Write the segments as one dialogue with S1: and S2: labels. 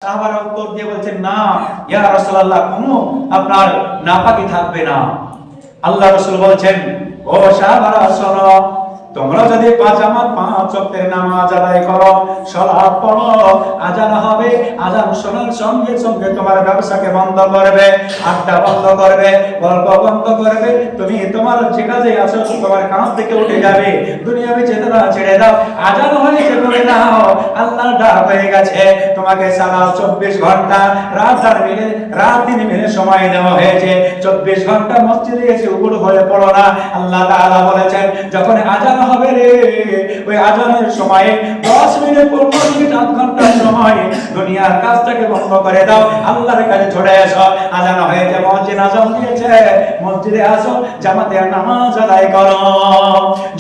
S1: সাহাবারা উত্তর দিয়ে বলছেন, না ইয়া রাসূলুল্লাহ, কোনো আপনার নাপাকি থাকবে না। আল্লাহ রাসূল বলছেন, ও সাহাবারা শোনো, তোমরা যদি পাঁচ ওয়াক্তের নামাজ আদায় করো, সালাত পড়ো, আযান হবে, আযান শোনার সঙ্গে সঙ্গে তোমার ব্যবসাকে বন্ধ করবে, আড্ডা বন্ধ করবে, গল্প বন্ধ করবে, তুমি তোমার যে কাজে আছো তোমার কাজ থেকে উঠে যাবে, দুনিয়াবি চেতনা ছেড়ে দাও, আযান হয়েছে বলে নাও আল্লাহর ডাক হয়ে গেছে, তোমাকে সারা 24 ঘন্টা রাত দিন মিলে সময় দেওয়া হয়েছে, 24 ঘন্টা মসজিদে এসে উপুড় হয়ে পড়ো না। আল্লাহ তাআলা বলেছেন, যখন আযান হবে রে, ওই আযানের সময়ে 10 মিনিট 15 মিনিট আধ ঘন্টা সময় দুনিয়ার কাজটাকে বন্ধ করে দাও, আল্লাহর কাছে ছুটে এসো। আযান হয়েছে, মসজিদ আযান দিয়েছে, মসজিদে আসো, জামাতে নামাজ আদায় করো।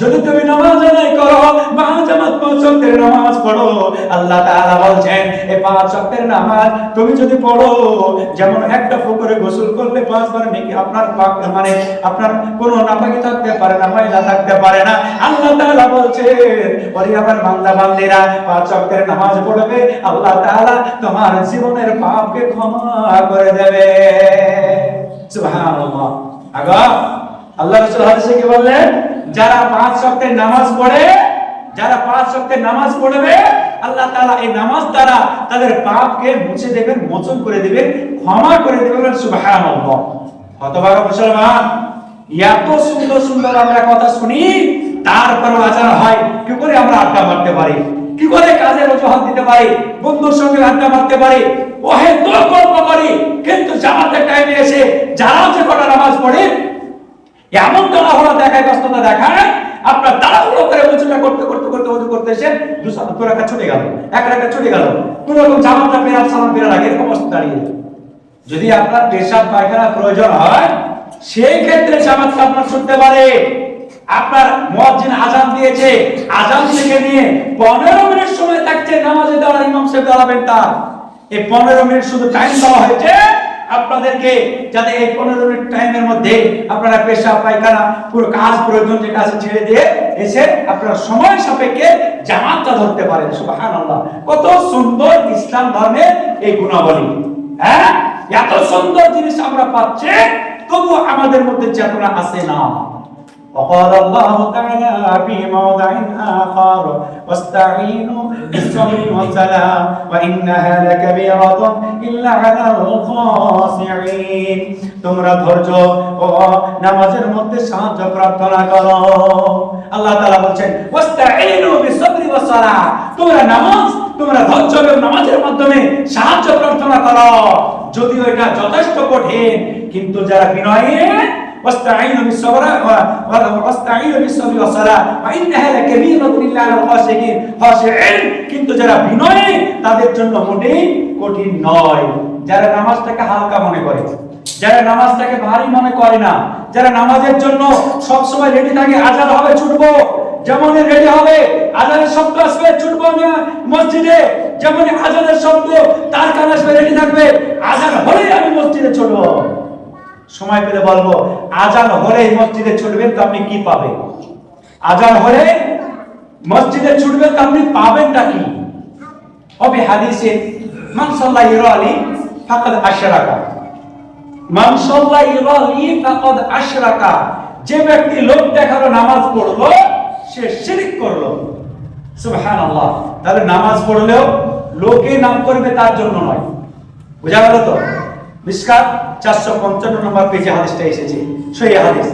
S1: যদি তুমি নামাজ আদায় করো বা জামাত 5 ওয়াক্তের নামাজ পড়ো, আল্লাহ তাআলা বলছেন এই 5 ওয়াক্তের নামাজ তুমি যদি পড়ো, যেমন একটা পুকুরে গোসল করলে 5 বার নাকি আপনার পাক, মানে আপনার কোনো নাপাকি থাকতে পারে না, ময়লা থাকতে পারে না। আল্লাহ তাআলা বলছেন, ওরে আমার বান্দা বান্দিরা, 5 ওয়াক্তের নামাজ পড়বে, আল্লাহ তাআলা তোমার জীবনের পাপকে ক্ষমা করে দেবে। সুবহানাল্লাহ। আগা আল্লাহ রাসূল হাদিসে কি বললেন, যারা 5 ওয়াক্তের নামাজ পড়ে, যারা 5 ওয়াক্তের নামাজ পড়বে, আল্লাহ তাআলা এই নামাজ দ্বারা তাদের পাপকে মুছে দেবেন, মোচন করে দিবেন, ক্ষমা করে দিবেন। সুবহানাল্লাহ। হতভাগা মুসলমান, এত সুন্দর সুন্দর আমরা কথা শুনি, তারপরও আযান হয়, কি করে আমরা আড্ডা মারতে পারি, কি করে কাজের অজুহাত দিতে পারি, বন্ধুর সঙ্গে আড্ডা মারতে পারি, ওহে তো গল্প করি, কিন্তু জামাতের টাইমে এসে যারা যে কটা নামাজ পড়ে এমন তাড়াহুড়া দেখায়, ব্যস্ততা দেখায়, আপনার তাড়াহুড়ো করে ওযুটা করতে করতে করতে ওযু করতে এসে 2 রাকাত ছুটে গেল, 1 রাকাত ছুটে গেল, কোন রকম জামাতটা পেরাত সালাম ফেরার আগে এরকম অবস্থা দাঁড়িয়ে। যদি আপনার পেশাব পায়খানা প্রয়োজন হয়, সেই ক্ষেত্রে জামাতটা আপনার ছুটতে পারে। আপনার মুয়াজ্জিন আযান দিয়েছে, আযান থেকে নিয়ে 15 মিনিট সময় থাকছে নামাজে দাঁড়ার, ইমাম সাহেব দাঁড়াবেন, তার এই 15 মিনিট শুধু টাইম দেওয়া হয়েছে আপনাদেরকে, যাতে এই 15 মিনিট টাইমের মধ্যে আপনারা পেশাব পায়খানা পুরো কাজ প্রয়োজন যে কাজ ছেড়ে দিয়ে এসে আপনারা সময় সাপেক্ষে জামাতটা ধরতে পারেন। সুবহানাল্লাহ। কত সুন্দর ইসলাম ধর্মের এই গুণাবলী। হ্যাঁ, এত সুন্দর জিনিস আমরা পাচ্ছি, তবু আমাদের মধ্যে চেতনা আসে না। وقال الله تعالى في موضع آخر واستعينوا بالصبر والصلاة وإنها لكبيرة إلا على الخاشعين। তোমরা ধৈর্য ও নামাজের মধ্যে সাহায্য প্রার্থনা করো। আল্লাহ তাআলা বলছেন, ওয়াস্তাঈনু বিসবরি ওয়াসসালাহ, তোমরা নামাজ, তোমরা ধৈর্য এবং নামাজের মাধ্যমে সাহায্য প্রার্থনা করো। যদিও এটা যথেষ্ট কঠিন, কিন্তু যারা বিনয়ী, واستعينوا بالصبر واستعينوا بالصبر والصلاة وإنها لكبيرة إلا على الخاشعين, কিন্তু যারা বিনয়ী তাদের জন্য মোটেই কঠিন নয়। যারা নামাজটাকে হালকা মনে করে, যারা নামাজটাকে ভারী মনে করে না, যারা নামাজের জন্য সব সময় রেডি থাকে, আযান হবে ছুটবো, যেমন রেডি হবে, আযানের শব্দ আসবে ছুটবো মসজিদে, যেমন আযানের শব্দ তার কানে আসবে রেডি থাকবে, আযান হলেই আমি মসজিদে ছুটবো। সময় পেলে বলবো, আযান হলে মসজিদে ছুটবেন তো আপনি কি পাবেন? আযান হলে মসজিদে ছুটবেন তো আপনি পাবেনটা কি? অবি হাদিসে মান সাল্লা ইরালি ফাকাদ আশরাকা, মান সাল্লা ইরালি ফাকাদ আশরাকা, যে ব্যক্তি লোক দেখানো নামাজ পড়লো সে শিরক করলো। সুবহানাল্লাহ। তাহলে নামাজ পড়লেও লোকে নাম করবে তার জন্য নয়। বুঝা গেল তো? মিশকাত 455 নম্বর পেজে হাদিসটা এসেছে, সহি হাদিস।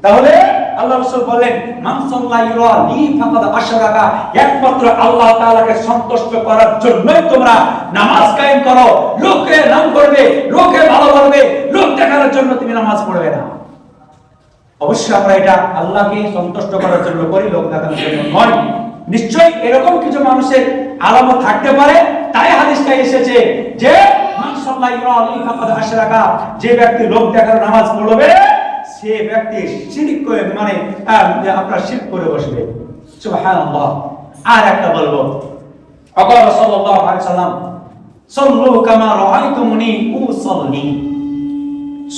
S1: তাহলে আল্লাহ রাসূল বলেন, মান সাল্লা ইরালি ফাকাদ আশরাকা, একমাত্র আল্লাহ তাআলাকে সন্তুষ্ট করার জন্যই তোমরা নামাজ কায়েম করো। লোকে নাম করবে, লোকে ভালো বলবে, লোক দেখানোর জন্য তুমি নামাজ পড়বে না। অবশ্যই আমরা এটা আল্লাহকে সন্তুষ্ট করার জন্য করি, লোক দেখানোর জন্য নয়। নিশ্চয়ই এরকম কিছু মানুষের আলামত থাকতে পারে, তাই হাদিসটা এসেছে যে মান সাল্লা ইরালি ফাকাদ আশরাকা, যে ব্যক্তি লোক দেখানো নামাজ পড়বে সে ব্যক্তি শিরক করে, মানে আপনার শিরক করে বসবে। সুবহানাল্লাহ। আর একটা বলবো, আল্লাহ সাল্লাল্লাহু আলাইহি ওয়াসাল্লাম, সাল্লু কামা রাআইতুমুনি উসাল্লি,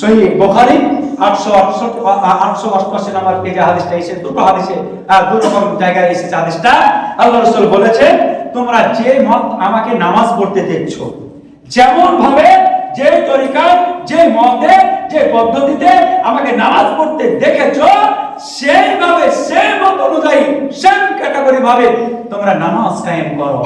S1: সহিহ বুখারী 888 নম্বর পেজে হাদিসটা এসেছে। দুটো হাদিসে দুই রকম জায়গায় এসেছে হাদিসটা। আল্লাহ রাসূল বলেছে, তোমরা যে মত আমাকে নামাজ পড়তে দেখছো, যেমন ভাবে যে তরিকায় যে মতে যে পদ্ধতিতে আমাকে নামাজ পড়তে দেখেছো সেইভাবে সেই মত অনুযায়ী সেম ক্যাটাগরি ভাবে তোমরা নামাজ কায়েম করো।